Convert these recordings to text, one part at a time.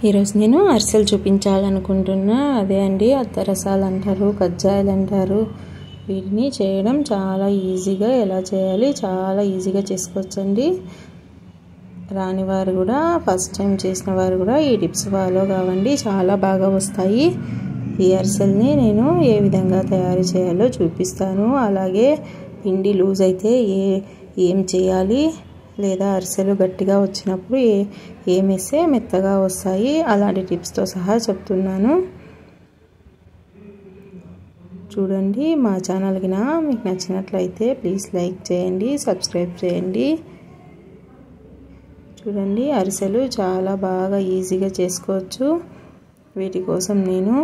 ఈరోజు నేను అరిసెలు చూపించాలనుకుంటున్నా. అదే అండి అత్తరసాలు అంటారు, కజ్జాయలు అంటారు. వీటిని చేయడం చాలా ఈజీగా, ఎలా చేయాలి చాలా ఈజీగా చేసుకోవచ్చండి. రాని వారు కూడా, ఫస్ట్ టైం చేసిన వారు కూడా ఈ టిప్స్ ఫాలో కావండి, చాలా బాగా వస్తాయి. ఈ అరిసెల్ని నేను ఏ విధంగా తయారు చేయాలో చూపిస్తాను. అలాగే పిండి లూజ్ అయితే ఏం చేయాలి, లేదా అరిసెలు గట్టిగా వచ్చినప్పుడు ఏమేస్తే మెత్తగా వస్తాయి, అలాంటి టిప్స్తో సహా చెప్తున్నాను. చూడండి, మా ఛానల్కి మీకు నచ్చినట్లయితే ప్లీజ్ లైక్ చేయండి, సబ్స్క్రైబ్ చేయండి. చూడండి, అరిసెలు చాలా బాగా ఈజీగా చేసుకోవచ్చు. వీటి కోసం నేను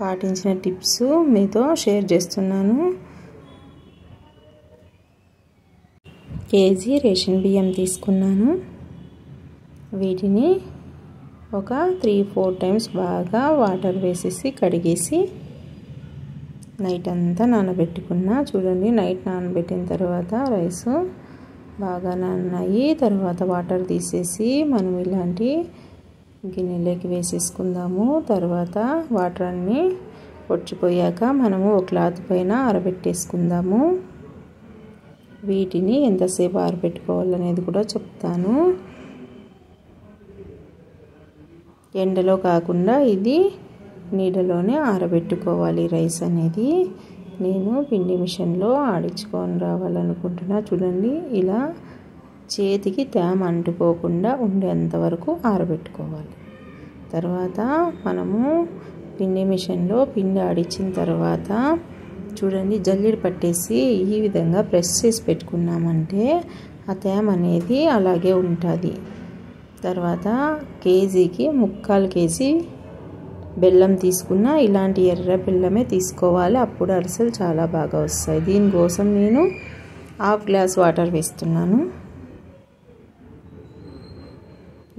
పాటించిన టిప్స్ మీతో షేర్ చేస్తున్నాను. కేజీ రేషన్ బియ్యం తీసుకున్నాను. వీటిని ఒక 3-4 టైమ్స్ బాగా వాటర్ వేసేసి కడిగేసి నైట్ అంతా నానబెట్టుకున్నా. చూడండి, నైట్ నానబెట్టిన తర్వాత రైస్ బాగా నానాయి. తర్వాత వాటర్ తీసేసి మనం ఇలాంటి గిన్నెలోకి వేసేసుకుందాము. తర్వాత వాటర్ అన్నీ పొచ్చిపోయాక మనము ఒక క్లాత్ పైన ఆరబెట్టేసుకుందాము. వీటిని ఎంతసేపు ఆరబెట్టుకోవాలనేది కూడా చెప్తాను. ఎండలో కాకుండా ఇది నీడలోనే ఆరబెట్టుకోవాలి రైస్ అనేది. నేను పిండి మిషన్లో ఆడించుకొని రావాలనుకుంటున్నా. చూడండి, ఇలా చేతికి తేమ అంటుకోకుండా ఉండేంత వరకు ఆరబెట్టుకోవాలి. తర్వాత మనము పిండి మిషన్లో పిండి ఆడించిన తర్వాత చూడండి, జల్లెడ పట్టేసి ఈ విధంగా ప్రెస్ చేసి పెట్టుకున్నామంటే ఆ తేమ అనేది అలాగే ఉంటుంది. తర్వాత కేజీకి 3/4 కేజీ బెల్లం తీసుకున్నా. ఇలాంటి ఎర్ర బెల్లమే తీసుకోవాలి, అప్పుడు అరిసెలు చాలా బాగా వస్తాయి. దీనికోసం నేను 1/2 గ్లాస్ వాటర్ వేస్తున్నాను.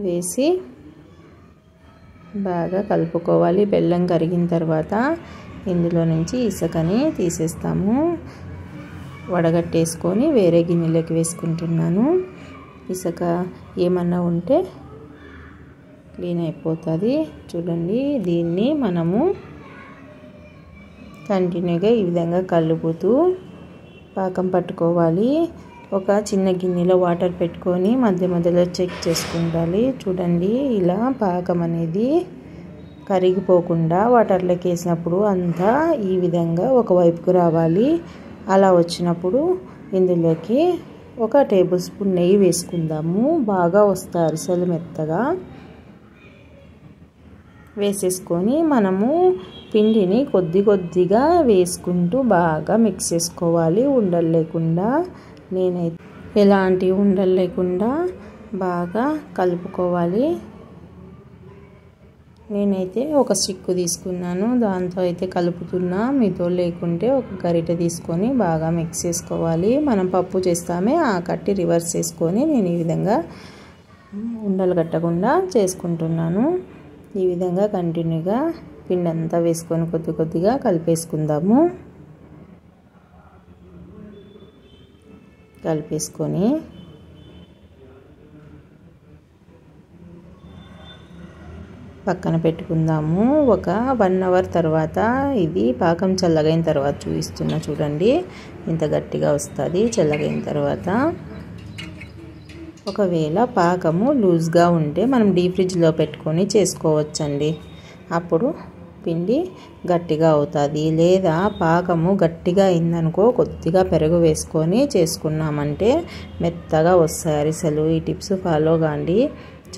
వేసి బాగా కలుపుకోవాలి. బెల్లం కరిగిన తర్వాత ఇందులో నుంచి ఇసుకని తీసేస్తాము. వడగట్టేసుకొని వేరే గిన్నెలోకి వేసుకుంటున్నాను. ఇసుక ఏమన్నా ఉంటే క్లీన్ అయిపోతుంది. చూడండి, దీన్ని మనము కంటిన్యూగా ఈ విధంగా కలుపుతూ పాకం పట్టుకోవాలి. ఒక చిన్న గిన్నెలో వాటర్ పెట్టుకొని మధ్య మధ్యలో చెక్ చేసుకుంటాలి. చూడండి, ఇలా పాకం అనేది కరిగిపోకుండా వాటర్లోకి వేసినప్పుడు అంతా ఈ విధంగా ఒకవైపుకు రావాలి. అలా వచ్చినప్పుడు ఇందులోకి 1 టేబుల్ స్పూన్ నెయ్యి వేసుకుందాము. బాగా వస్తాయి అరిసెలు మెత్తగా. వేసేసుకొని మనము పిండిని కొద్దిగా వేసుకుంటూ బాగా మిక్స్ చేసుకోవాలి, ఉండలు లేకుండా. నేనైతే ఎలాంటి ఉండలు లేకుండా బాగా కలుపుకోవాలి. నేనైతే ఒక స్టిక్ తీసుకున్నాను, దాంతో అయితే కలుపుతున్నా. మీతో లేకుంటే ఒక గరిటె తీసుకొని బాగా మిక్స్ చేసుకోవాలి. మనం పప్పు చేస్తామే, ఆ కట్టి రివర్స్ చేసుకొని నేను ఈ విధంగా ఉండలు కట్టకుండా చేసుకుంటున్నాను. ఈ విధంగా కంటిన్యూగా పిండి అంతా వేసుకొని కొద్దిగా కలిపేసుకుందాము. కలిపేసుకొని పక్కన పెట్టుకుందాము. ఒక 1 అవర్ తర్వాత ఇది పాకం చల్లగైన తర్వాత చూపిస్తున్నా. చూడండి, ఇంత గట్టిగా వస్తుంది చల్లగైన తర్వాత. ఒకవేళ పాకము లూజ్గా ఉంటే మనం డీప్ ఫ్రిడ్జ్లో పెట్టుకొని చేసుకోవచ్చండి, అప్పుడు పిండి గట్టిగా అవుతుంది. లేదా పాకము గట్టిగా అయిందనుకో కొద్దిగా పెరుగు వేసుకొని చేసుకున్నామంటే మెత్తగా వస్తాయి అరిసెలు. ఈ టిప్స్ ఫాలో కాండి,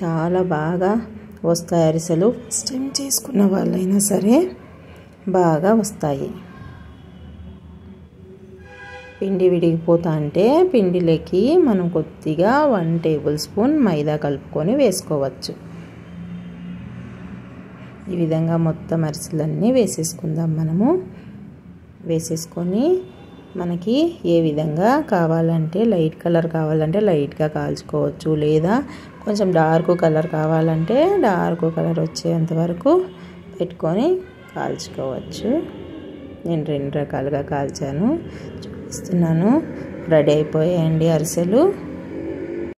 చాలా బాగా వస్తాయి అరిసెలు. ఫస్ట్ టైం చేసుకున్న వాళ్ళైనా సరే బాగా వస్తాయి. పిండి విడిగిపోతా అంటే పిండిలోకి మనం కొద్దిగా 1 టేబుల్ స్పూన్ మైదా కలుపుకొని వేసుకోవచ్చు. ఈ విధంగా మొత్తం అరిసెలన్నీ వేసేసుకుందాం. మనము వేసేసుకొని మనకి ఏ విధంగా కావాలంటే, లైట్ కలర్ కావాలంటే లైట్గా కాల్చుకోవచ్చు, లేదా కొంచెం డార్క్ కలర్ కావాలంటే డార్క్ కలర్ వచ్చేంత వరకు పెట్టుకొని కాల్చుకోవచ్చు. నేను 2 రకాలుగా కాల్చాను, చూపిస్తున్నాను. రెడీ అయిపోయాయండి అరిసెలు.